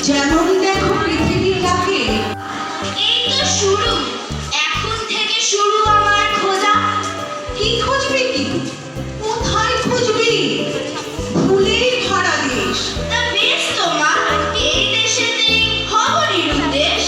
যেমন দেখো পৃথিবীটাকে। এই তো শুরু, এখন থেকে শুরু আমার খোঁজা। কি খুঁজবি কি? কোথায় খুঁজবি? ভুলেই ভরা দেশ। তা বেশ তো মা, এই দেশেতেই হব নিরুদ্দেশ।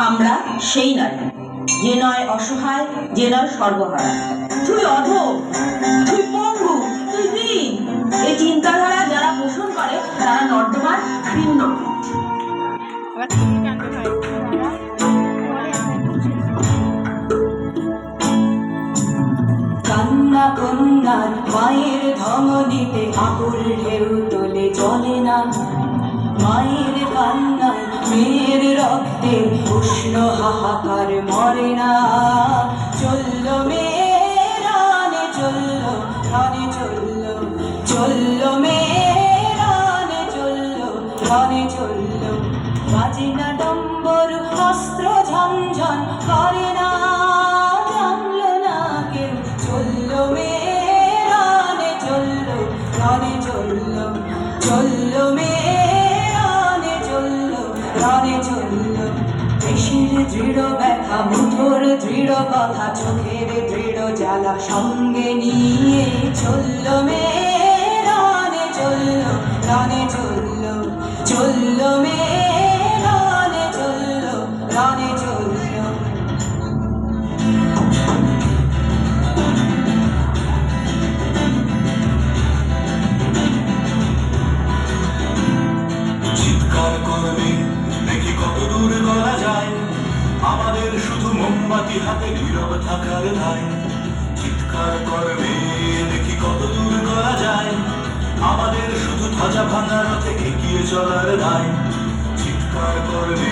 আমরা সেই নারী, যে নয় অসহায়, যে নয় সর্বহারা। তুই অধম, তুই পঙ্গু, তুই হীন। এই চিন্তাধারা যারা পোষণ করে তারা নর্দমার ভিন্ন। কান্না কন্যার মায়ের ধমনীতে আকুল ঢেউ তোলে চলে না। মায়ের কান্নায় মেয়ের রক্তে উষ্ণ হাহাকার মরে না। চলল মেয়ে রানে চলল, রানে চলল, চলল মেয়ে রানে চলল, রানে চলল। বাজে না ডম্বর, অস্ত্র ঝনঝন করে না, জানল না কেউ। চলল মেয়ে রানে চলল, রানে চলল, চলল মেয়ে রানে চলল। পেশির দৃঢ় ব্যথা, মুঠোর দৃঢ় কথা, চোখের দৃঢ় জ্বালা সঙ্গে নিয়ে চলল মেয়ে রানে চলল, রানে চলল, চলল মেয়ে রানে চলল, রানে চলল। চিৎকার করবে দেখি কত দূর গলা যায়, আমাদের শুধু মোমবাতি হাতে নীরব থাকার দায়। চিৎকার করবে দেখি কত দূর গলা যায়, আমাদের শুধু ধ্বজা ভাঙা রথে এগিয়ে চলার দায়। চিৎকার করবে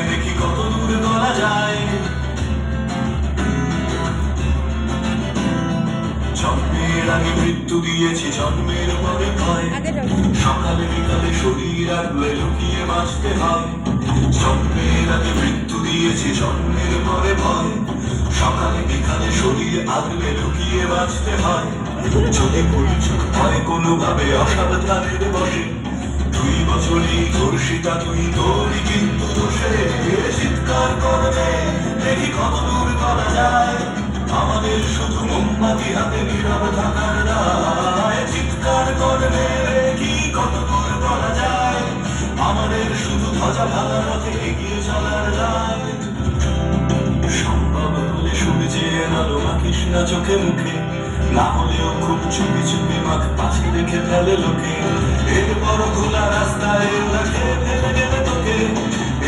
দেখি কত দূর গলা যায়। জন্মের আগে মৃত্যু দিয়েছি, জন্মের পরে ভয়। সকালে বিকালে শরীর আগলে লুকিয়ে বাঁচতে হয়। জন্মের আগে মৃত্যু দিয়েছি, জন্মের পরে ভয়। সকালে বিকালে শরীর আগলে লুকিয়ে বাঁচতে হয়। যদি ভুল চোখ হয় কোনোভাবে অসাবধানের বসে, 2 বছরই ধর্ষিতা তুই, তোরই কিন্তু দোষে। চিৎকার করবে দেখি কত দূর করা যায়, আমাদের শুধু মোমবাতি হাতে নীরব থাকার দায়। চিৎকার করবে কি কত দূর করা যায়, আমাদের শুধু ধ্বজা ভাঙা রথে এগিয়ে চলার দায়। সম্ভব হলে সূর্যে আলো মাখিস না চোখে মুখে, না হলেও খুব চুপি চুপি মাখ, পাশে দেখে ফেলে লোকে। এরপর খোলা রাস্তায় ওরা খেয়ে ফেলে গেলে তোকে,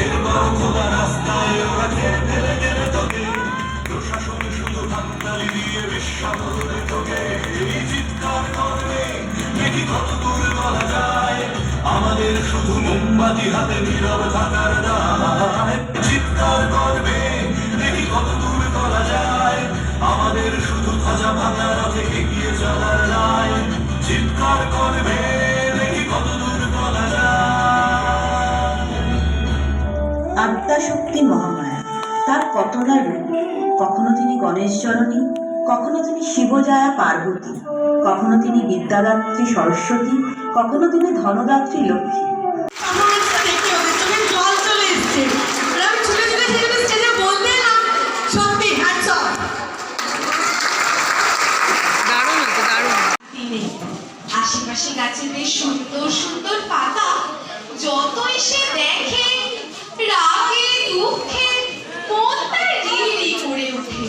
এরপর খোলা রাস্তায় ওরা খেয়ে ফেলে গেলে তোকে। প্রশাসন শুধু হাততালি দিয়ে বিশ্বাস করে তোকে। চিৎকার করবে দেখি কত দূর বলা যায়, আমাদের শুধু মোমবাতি হাতে নীরব থাকার দায়। চিৎকার করবে দেখি কত দূর বলা যায়, আমাদের শুধু ধ্বজা ভাঙা রথে এগিয়ে চলার দায়। চিৎকার করবে গণেশ জননী, কখনো তিনি শিবজয়া পার্বতী, কখনো তিনি বিদ্যাদাত্রী সরস্বতী, কখনো তিনি ধনদাত্রী লক্ষ্মী। আমার দেখে ওদের চোখে জল চলে এসছে। আর আমি ছুটে ছুটে সেখানে স্টেজে বলতে এলাম, সত্যি হ্যাটস অফ। দিনে আশেপাশে গাছে বেশ সুন্দর সুন্দর পাতা, যতই সে দেখে রাগে দুঃখে মন তার রিরি করে ওঠে।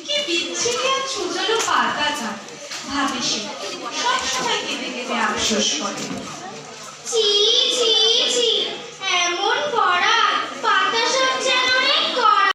কি বিচ্ছিরি আর ছুঁচলো পাতাটা, ভাবে সে সবসময় কেঁদে কেঁদে আফসোস করে।